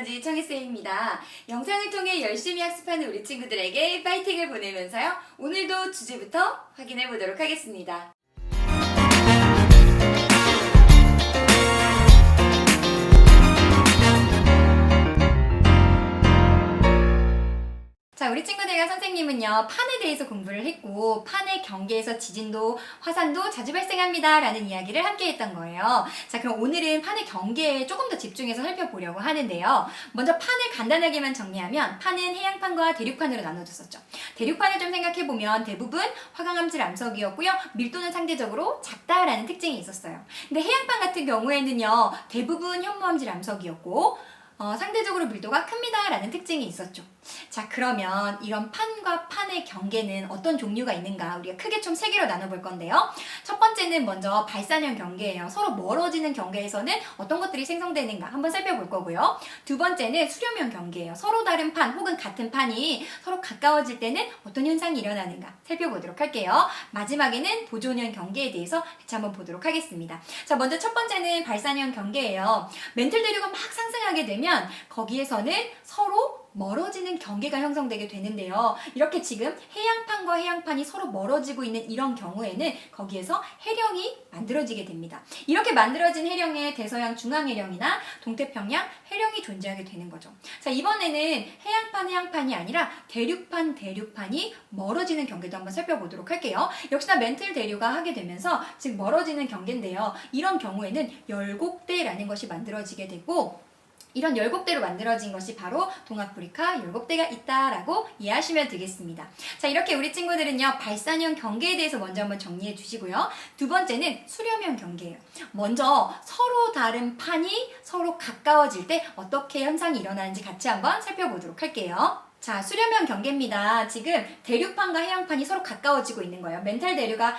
지금까지 청이쌤입니다. 영상을 통해 열심히 학습하는 우리 친구들에게 파이팅을 보내면서요. 오늘도 주제부터 확인해 보도록 하겠습니다. 자, 우리 친구들과 선생님은요, 판에 대해서 공부를 했고, 판의 경계에서 지진도, 화산도 자주 발생합니다. 라는 이야기를 함께 했던 거예요. 자, 그럼 오늘은 판의 경계에 조금 더 집중해서 살펴보려고 하는데요. 먼저 판을 간단하게만 정리하면, 판은 해양판과 대륙판으로 나눠졌었죠. 대륙판을 좀 생각해보면 대부분 화강암질 암석이었고요. 밀도는 상대적으로 작다라는 특징이 있었어요. 근데 해양판 같은 경우에는요, 대부분 현무암질 암석이었고, 상대적으로 밀도가 큽니다 라는 특징이 있었죠. 자, 그러면 이런 판과 판의 경계는 어떤 종류가 있는가 우리가 크게 총 3개로 나눠볼 건데요. 첫 번째는 먼저 발산형 경계예요. 서로 멀어지는 경계에서는 어떤 것들이 생성되는가 한번 살펴볼 거고요. 두 번째는 수렴형 경계예요. 서로 다른 판 혹은 같은 판이 서로 가까워질 때는 어떤 현상이 일어나는가 살펴보도록 할게요. 마지막에는 보존형 경계에 대해서 같이 한번 보도록 하겠습니다. 자, 먼저 첫 번째는 발산형 경계예요. 멘틀 대류가 막 상승하게 되면 거기에서는 서로 멀어지는 경계가 형성되게 되는데요. 이렇게 지금 해양판과 해양판이 서로 멀어지고 있는 이런 경우에는 거기에서 해령이 만들어지게 됩니다. 이렇게 만들어진 해령에 대서양 중앙해령이나 동태평양 해령이 존재하게 되는 거죠. 자, 이번에는 해양판이 아니라 대륙판이 멀어지는 경계도 한번 살펴보도록 할게요. 역시나 멘틀 대류가 하게 되면서 즉 멀어지는 경계인데요. 이런 경우에는 열곡대라는 것이 만들어지게 되고 이런 열곡대로 만들어진 것이 바로 동아프리카 열곡대가 있다라고 이해하시면 되겠습니다. 자, 이렇게 우리 친구들은요, 발산형 경계에 대해서 먼저 한번 정리해 주시고요. 두 번째는 수렴형 경계예요. 먼저 서로 다른 판이 서로 가까워질 때 어떻게 현상이 일어나는지 같이 한번 살펴보도록 할게요. 자, 수렴형 경계입니다. 지금 대륙판과 해양판이 서로 가까워지고 있는 거예요. 멘틀 대류가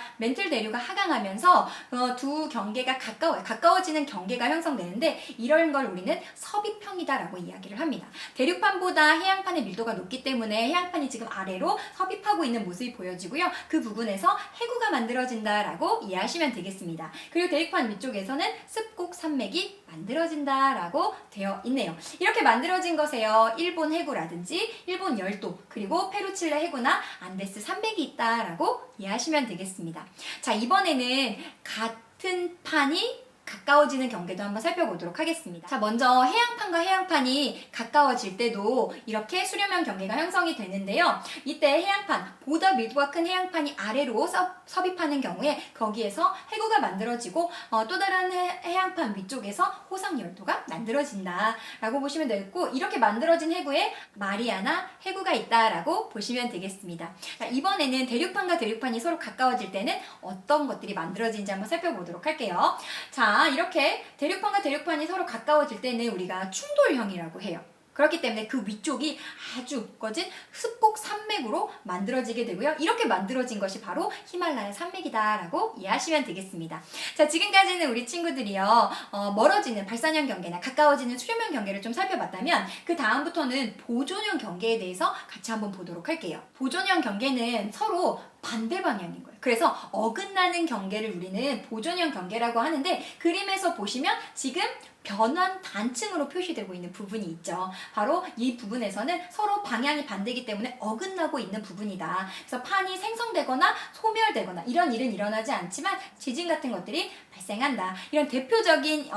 하강하면서 두 경계가 가까워지는 경계가 형성되는데 이런 걸 우리는 섭입형이다라고 이야기를 합니다. 대륙판보다 해양판의 밀도가 높기 때문에 해양판이 지금 아래로 섭입하고 있는 모습이 보여지고요. 그 부분에서 해구가 만들어진다라고 이해하시면 되겠습니다. 그리고 대륙판 위쪽에서는 습곡 산맥이 만들어진다라고 되어 있네요. 이렇게 만들어진 것에요, 일본 해구라든지 일본 열도, 그리고 페루칠레 해구나 안데스 산맥이 있다라고 이해하시면 되겠습니다. 자, 이번에는 같은 판이 가까워지는 경계도 한번 살펴보도록 하겠습니다. 자, 먼저 해양판과 해양판이 가까워질 때도 이렇게 수렴형 경계가 형성이 되는데요. 이때 해양판, 보다 밀도가 큰 해양판이 아래로 섭입하는 경우에 거기에서 해구가 만들어지고 또 다른 해양판 위쪽에서 호상열도가 만들어진다라고 보시면 되겠고, 이렇게 만들어진 해구에 마리아나 해구가 있다라고 보시면 되겠습니다. 자, 이번에는 대륙판과 대륙판이 서로 가까워질 때는 어떤 것들이 만들어지는지 한번 살펴보도록 할게요. 자, 이렇게 대륙판과 대륙판이 서로 가까워질 때는 우리가 충돌형이라고 해요. 그렇기 때문에 그 위쪽이 아주 꺼진 습곡 산맥으로 만들어지게 되고요. 이렇게 만들어진 것이 바로 히말라야 산맥이다라고 이해하시면 되겠습니다. 자, 지금까지는 우리 친구들이요, 멀어지는 발산형 경계나 가까워지는 수렴형 경계를 좀 살펴봤다면 그 다음부터는 보존형 경계에 대해서 같이 한번 보도록 할게요. 보존형 경계는 서로 반대 방향인 거예요. 그래서 어긋나는 경계를 우리는 보존형 경계라고 하는데, 그림에서 보시면 지금 변환 단층으로 표시되고 있는 부분이 있죠. 바로 이 부분에서는 서로 방향이 반대이기 때문에 어긋나고 있는 부분이다. 그래서 판이 생성되거나 소멸되거나 이런 일은 일어나지 않지만 지진 같은 것들이 발생한다. 이런 대표적인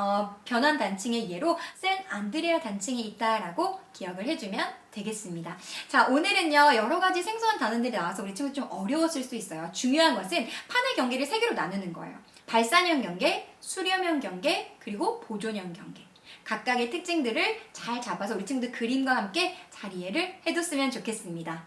변환 단층의 예로 샌 안드레아 단층이 있다라고 기억을 해주면 되겠습니다. 자, 오늘은요, 여러 가지 생소한 단어들이 나와서 우리 친구 좀 어려웠을 수 있어요. 중요한 것은 판의 경계를 3개로 나누는 거예요. 발산형 경계, 수렴형 경계, 그리고 보존형 경계. 각각의 특징들을 잘 잡아서 우리 친구들 그림과 함께 잘 이해를 해뒀으면 좋겠습니다.